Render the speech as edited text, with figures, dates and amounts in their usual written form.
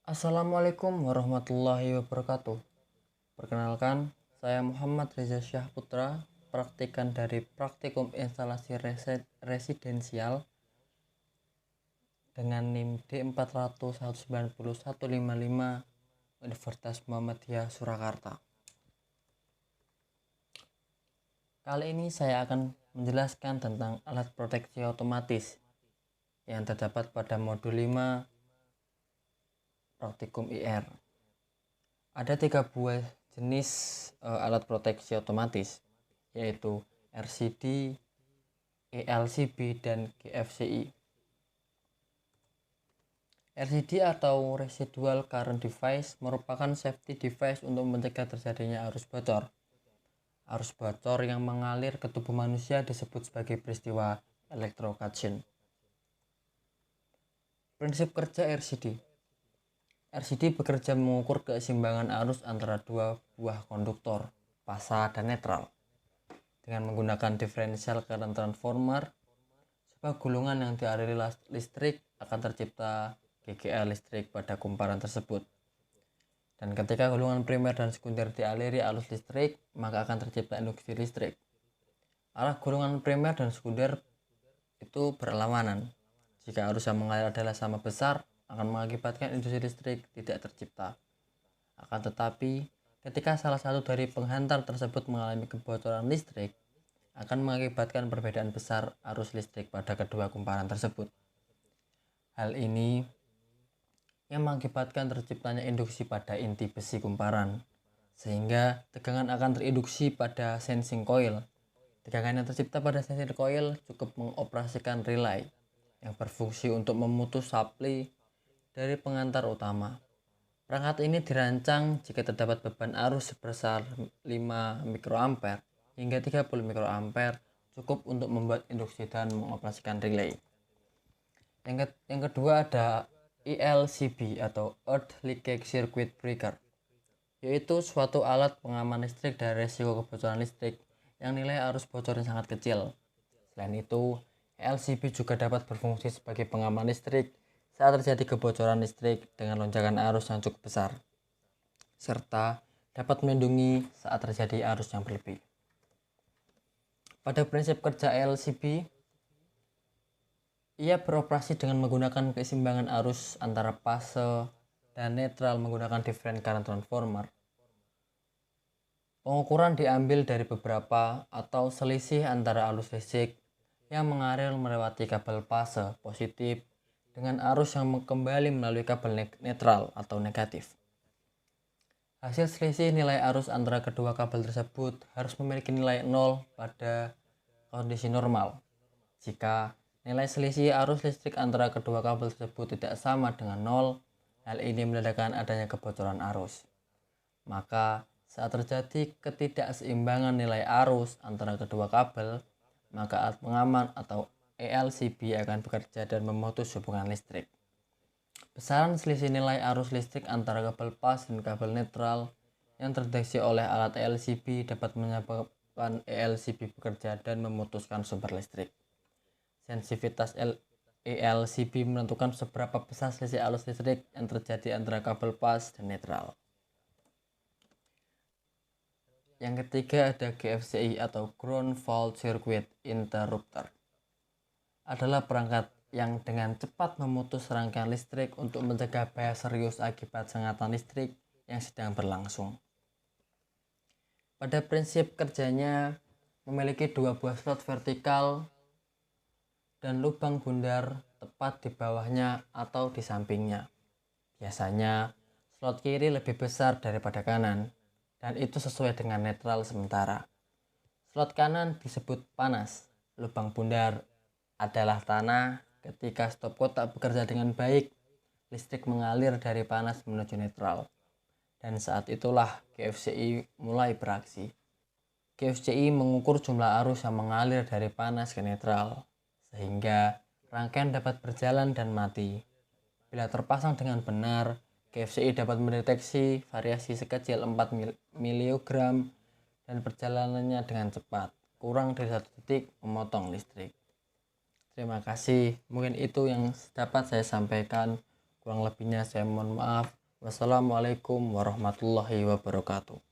Assalamualaikum warahmatullahi wabarakatuh. Perkenalkan, saya Muhammad Reza Syahputra, praktikan dari Praktikum Instalasi Residensial dengan NIM D400190155 Universitas Muhammadiyah Surakarta. Kali ini saya akan menjelaskan tentang alat proteksi otomatis yang terdapat pada modul 5 Praktikum IR. Ada 3 buah jenis alat proteksi otomatis, yaitu RCD, ELCB, dan GFCI. RCD atau Residual Current Device merupakan safety device untuk mencegah terjadinya arus bocor. Arus bocor yang mengalir ke tubuh manusia disebut sebagai peristiwa electrocution. Prinsip kerja RCD. RCD bekerja mengukur keseimbangan arus antara dua buah konduktor, fasa dan netral, dengan menggunakan differential current transformer. Sebuah gulungan yang dialiri listrik akan tercipta GGA listrik pada kumparan tersebut. Dan ketika gulungan primer dan sekunder dialiri arus listrik, maka akan tercipta induksi listrik. Arah gulungan primer dan sekunder itu berlawanan. Jika arus yang mengalir adalah sama besar, akan mengakibatkan induksi listrik tidak tercipta. Akan tetapi, ketika salah satu dari penghantar tersebut mengalami kebocoran listrik, akan mengakibatkan perbedaan besar arus listrik pada kedua kumparan tersebut. Hal ini yang mengakibatkan terciptanya induksi pada inti besi kumparan, sehingga tegangan akan terinduksi pada sensing coil. Tegangan yang tercipta pada sensing coil cukup mengoperasikan relay yang berfungsi untuk memutus supply dari pengantar utama. Perangkat ini dirancang jika terdapat beban arus sebesar 5 mikroampere hingga 30 mikroampere cukup untuk membuat induksi dan mengoperasikan relay. Yang kedua ada ELCB atau Earth Leakage Circuit Breaker, yaitu suatu alat pengaman listrik dari risiko kebocoran listrik yang nilai arus bocornya sangat kecil. Selain itu, ELCB juga dapat berfungsi sebagai pengaman listrik saat terjadi kebocoran listrik dengan lonjakan arus yang cukup besar, serta dapat melindungi saat terjadi arus yang berlebih. Pada prinsip kerja ELCB, ia beroperasi dengan menggunakan keseimbangan arus antara fase dan netral menggunakan different current transformer. Pengukuran diambil dari beberapa atau selisih antara arus listrik yang mengalir melewati kabel fase positif dengan arus yang kembali melalui kabel netral atau negatif. Hasil selisih nilai arus antara kedua kabel tersebut harus memiliki nilai 0 pada kondisi normal. Jika nilai selisih arus listrik antara kedua kabel tersebut tidak sama dengan 0, hal ini menandakan adanya kebocoran arus. Maka saat terjadi ketidakseimbangan nilai arus antara kedua kabel, maka alat pengaman atau ELCB akan bekerja dan memutus hubungan listrik. Besaran selisih nilai arus listrik antara kabel fase dan kabel netral yang terdeteksi oleh alat ELCB dapat menyebabkan ELCB bekerja dan memutuskan sumber listrik. Sensitivitas ELCB menentukan seberapa besar selisih arus listrik yang terjadi antara kabel fase dan netral. Yang ketiga ada GFCI atau Ground Fault Circuit Interrupter. Adalah perangkat yang dengan cepat memutus rangkaian listrik untuk mencegah bahaya serius akibat sengatan listrik yang sedang berlangsung. Pada prinsip kerjanya memiliki 2 buah slot vertikal dan lubang bundar tepat di bawahnya atau di sampingnya. Biasanya slot kiri lebih besar daripada kanan, dan itu sesuai dengan netral sementara. Slot kanan disebut panas. Lubang bundar adalah tanah. Ketika stop kotak bekerja dengan baik, listrik mengalir dari panas menuju netral. Dan saat itulah GFCI mulai beraksi. GFCI mengukur jumlah arus yang mengalir dari panas ke netral, sehingga rangkaian dapat berjalan dan mati. Bila terpasang dengan benar, GFCI dapat mendeteksi variasi sekecil 4 mg dan perjalanannya dengan cepat, kurang dari 1 detik memotong listrik. Terima kasih, mungkin itu yang dapat saya sampaikan. Kurang lebihnya saya mohon maaf. Wassalamualaikum warahmatullahi wabarakatuh.